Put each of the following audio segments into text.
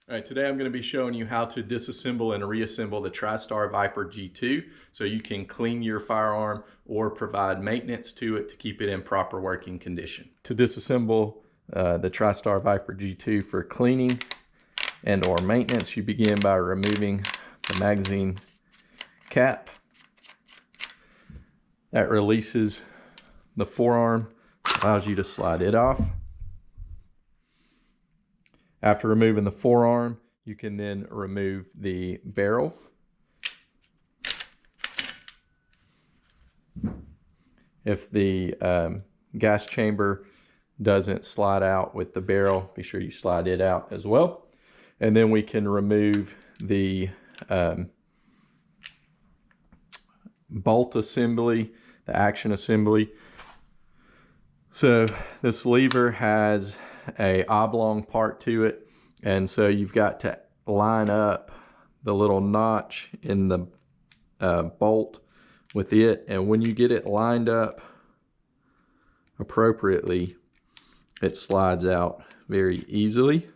All right, today I'm going to be showing you how to disassemble and reassemble the TriStar Viper G2 so you can clean your firearm or provide maintenance to it to keep it in proper working condition. To disassemble the TriStar Viper G2 for cleaning and or maintenance, you begin by removing the magazine cap. That releases the forearm, allows you to slide it off. After removing the forearm, you can then remove the barrel. If the gas chamber doesn't slide out with the barrel, be sure you slide it out as well. And then we can remove the bolt assembly, the action assembly. So this lever has a oblong part to it, and so you've got to line up the little notch in the bolt with it, and when you get it lined up appropriately, it slides out very easily.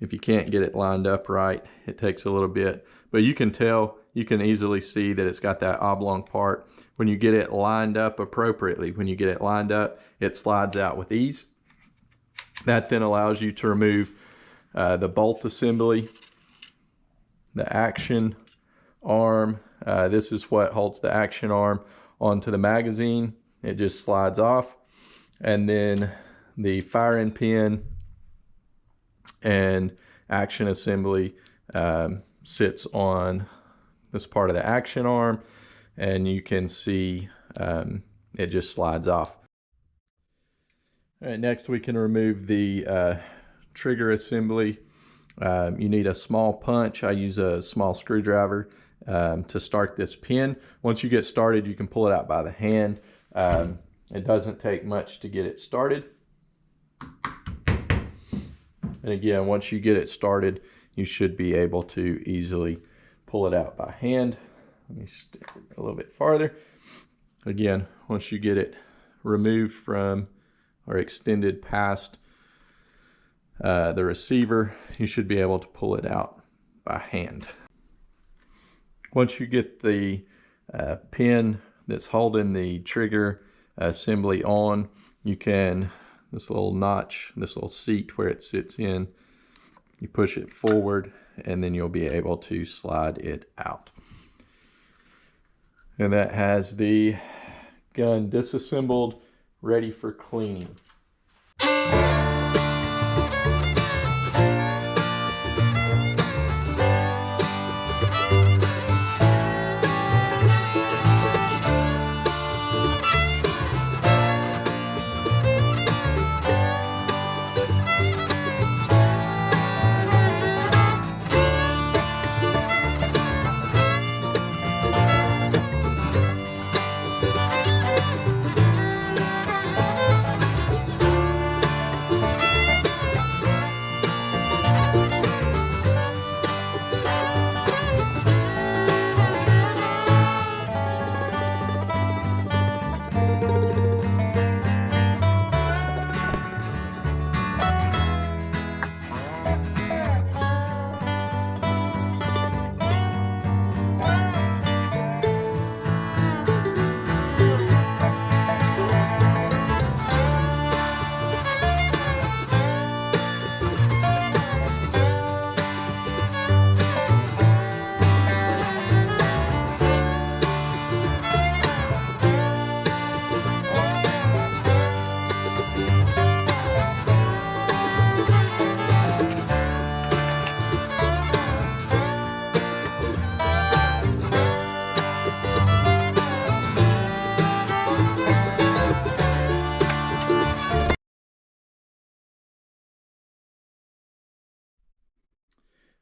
If you can't get it lined up right, it takes a little bit, but you can tell, you can easily see that it's got that oblong part. When you get it lined up appropriately, when you get it lined up, it slides out with ease. That then allows you to remove the bolt assembly, the action arm. This is what holds the action arm onto the magazine. It just slides off. And then the firing pin and action assembly sits on this part of the action arm, and you can see it just slides off. All right, next we can remove the trigger assembly. You need a small punch. I use a small screwdriver to start this pin. Once you get started, you can pull it out by the hand. It doesn't take much to get it started. And again, once you get it started, you should be able to easily pull it out by hand. Let me stick it a little bit farther. Again, once you get it removed from or extended past the receiver, you should be able to pull it out by hand. Once you get the pin that's holding the trigger assembly on, you can, this little notch, this little seat where it sits in, you push it forward and then you'll be able to slide it out. And that has the gun disassembled, ready for cleaning.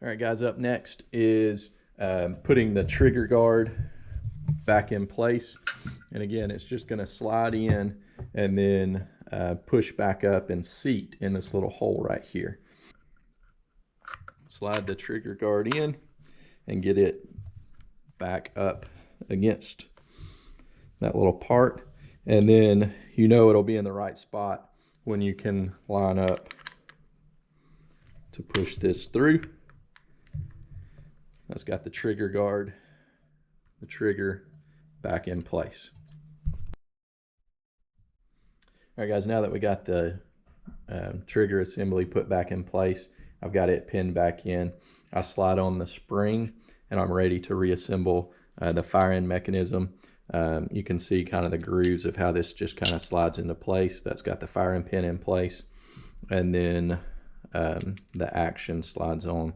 All right, guys, up next is putting the trigger guard back in place. And again, it's just going to slide in and then push back up and seat in this little hole right here. Slide the trigger guard in and get it back up against that little part, and then you know it'll be in the right spot when you can line up to push this through. That's got the trigger guard, the trigger back in place. All right, guys, now that we got the trigger assembly put back in place, I've got it pinned back in. I slide on the spring and I'm ready to reassemble the fire-in mechanism. You can see kind of the grooves of how this just kind of slides into place. That's got the fire-in pin in place, and then the action slides on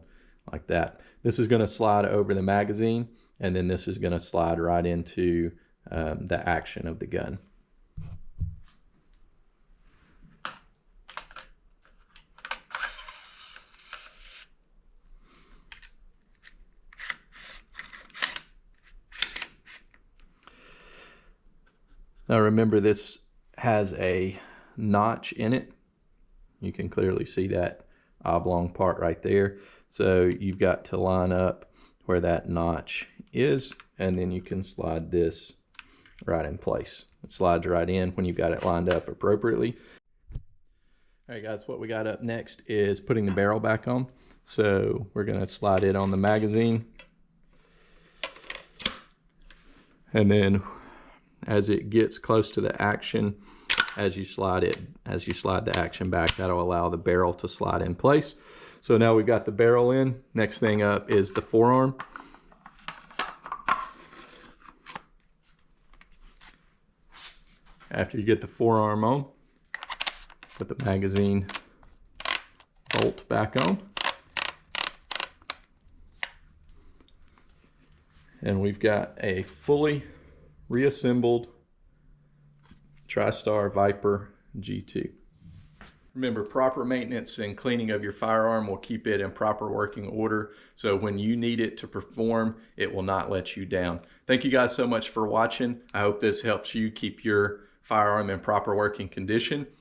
like that. This is going to slide over the magazine, and then this is going to slide right into the action of the gun. Now remember, this has a notch in it. You can clearly see that oblong part right there. So you've got to line up where that notch is, and then you can slide this right in place. It slides right in when you've got it lined up appropriately. All right, guys, what we got up next is putting the barrel back on. So we're going to slide it on the magazine, and then as it gets close to the action, as you slide the action back, that'll allow the barrel to slide in place. So now we've got the barrel in. Next thing up is the forearm. After you get the forearm on, put the magazine bolt back on. And we've got a fully reassembled TriStar Viper G2. Remember, proper maintenance and cleaning of your firearm will keep it in proper working order, so when you need it to perform, it will not let you down. Thank you guys so much for watching. I hope this helps you keep your firearm in proper working condition.